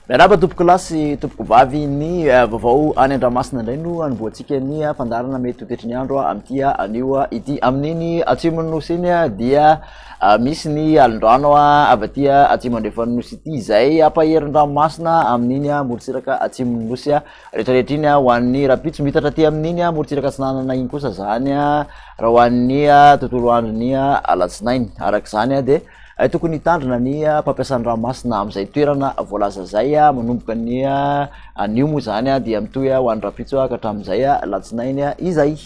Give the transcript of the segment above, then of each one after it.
Miarahaba tompoko lasy tompoko vavy ny vaovao any Andranomasina indray no anomboantsika ny fandarana mety ho tetry ny andro amin'ity anio ity. Amin'iny atsimon'ny nosy iny dia misy ny alin-drano avy aty atsimo andrefan'ny nosy ity izay ampaherin-dranomasina amin'iny morotsiraka atsimon'ny nosy rehetrarehetra iny ho an'ny rapitso mitatra aty amin'iny morotsiraka atsinanana iny kosa zany raha ho an'ny tontolo androny alatsinainy. Arak'izany de tokony hitandrina ny mpampiasan'ny ranomasina amin'izay toerana voalaza zay manomboka ny anio moa zany dia mitohy ho an'ny rapitso ka hatramin'izay alatsinainy izay.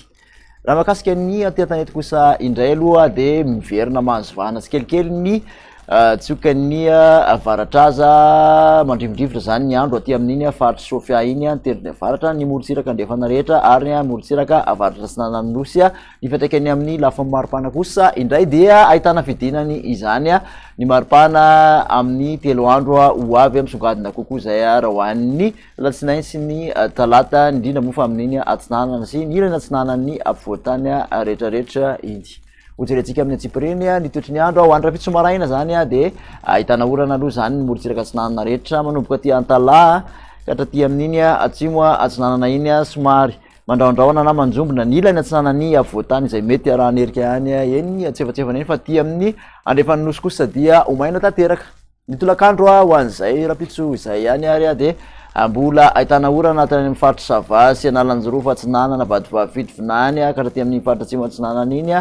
Raha mahakasika ny antentanety kosa indray aloha de miverina manzovana tsikelikely ny tsiokan'ny avaratraza mandrivondrivotra zany ny andro aty amin'iny faritra Sofia iny tendrony avaratra ny morotsiraka andrefana rehetra ary morotsiraka avaratra atsinanan'ny nosy ny fiantraikany amin'ny lafin'ny maripana kosa indray dia ahitana fidinany izany ny maripana amin'ny 3 andro ho avy misongadina kokoa zay raha hoan'ny alatsinainy sy ny talata indrindra moa fa amin'iny atsinanana sy ny ilana atsinanan'ny afovoantany rehetrarehetra iny. Hojerentsika amin'ny Antsipireny ny toetry ny andro ho an'ny rapitso maraina zany de ahitana orana aloha zany ny morotsiraka atsinanana rehetra manomboka aty Antalaha ka hatraty amin'iny atsimo atsinanana iny somary mandraondraona na manjombona ny ilany atsinanany afovoantany izay mety raha nerika any eny atsefatsefana eny fa aty amin'ny andrefan'ny nosy kosa dia omaina tanteraka. Ny tolakandro ho an'izay rapitso izay ihany ary de mbola ahitana orana tany amin'ny faritra Sava sy Analanjorofo atsinanana Vadivavy Vinany ka hatraty amin'ny faritra atsimo atsinanana iny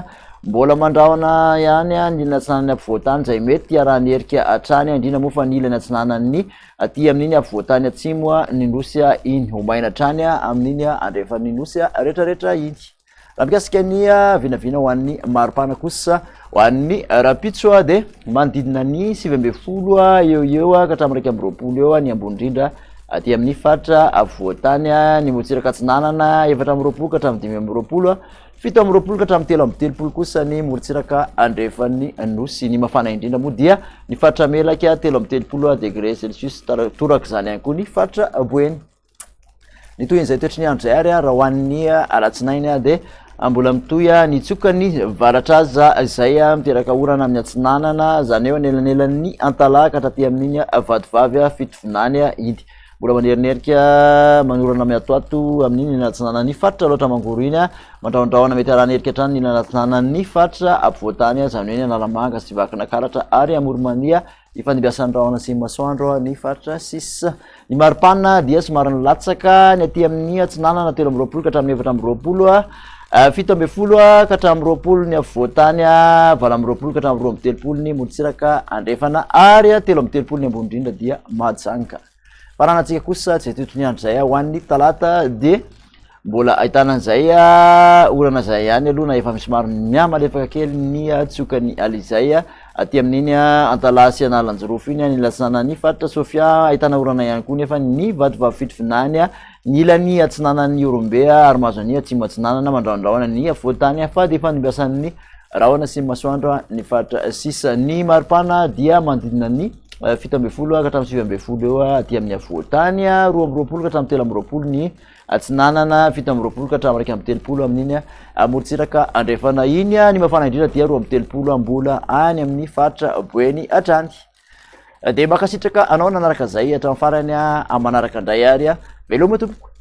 mbola mandraona ihany ny ilany atsinanany afovoantany izay mety raha nerika hatrany indrindra moa fa ny ilany atsinanany aty amin'iny afovoantany atsimo ny nosy iny omaina hatrany amin'iny andrefan'ny nosy rehetrarehetra iny. Raha mikasika ny vinavina ho an'ny maripana kosa ho an'ny rapitso de manodidina ny 720 eo ka hatramin'ny 220 eo ny ambony indrindra aty amin'ny faritra afovoantany ny morotsiraka atsinanana 420 ka hatramin'ny 520 720 ka hatramin'ny 330 kosa ny morotsiraka andrefan'ny nosy. Ny mafana indrindra moa dia ny faritra melaka 330 degré celsius toraka zany ihany koa ny faritra boeny. Ny toy izay toetry ny andro zay ary raha ho an'ny alatsinainy de mbola mitohy ny tsokany varatraza izay miteraka orana amin'ny atsinanana zany eo anelanelan'ny Antalaha ka hatraty amin'iny Vadivavy Fito Vinany iny. Mbola manerinerika manorana miatoato amin'iny atsinanan'ny faritra loatra mangoro iny mandraondraona mety raha nerika hatrany ny atsinanan'ny faritra afovoantany zany hoe Analamanga sy Vakinakaratra ary Morimania ny fandebiasan'ny rahona sy masoandro ny faritra sisa. Ny maripana dia somary nilatsaka ny aty amin'ny atsinanana 320 ka hatramin'ny 420 720 ka hatramin'ny 20 ny afovoantany 820 ka hatramin'ny 230 ny morotsiraka andrefana ary 330 ny ambony indrindra dia majanaka. Faranantsika kosa tsy toetry ny andro zay ho an'ny talata de mbola ahitana an'izay orana zay ihany aloha na efa misy maro miamalefaka kely ny tsokany alizay aty amin'iny Antalaha sy Analanjorofo iny ny latsinanan'ny faritra Sofia ahitana orana ihany koa nefa ny Vadivavy Fito Vinany ny ilany atsinanan'ny Orombe ary Mazania atsimo atsinanana mandraondraona ny afovoantany fa de fandebiasan'ny rahona sy masoandro ny faritra sisa. Ny maripana dia manodidina ny 720 ka hatramin'ny 720 eo aty amin'ny afovoantany 220 ka hatramin'ny 320 ny atsinanana 720 ka hatramin'ny 130 amin'iny morotsiraka andrefana iny. Ny mafana indrindra dia 230 mbola any amin'ny faritra boeny hatrany. De makasitraka anao nanaraka zay hatramin'ny farany manaraka indray ary veloma tompoko.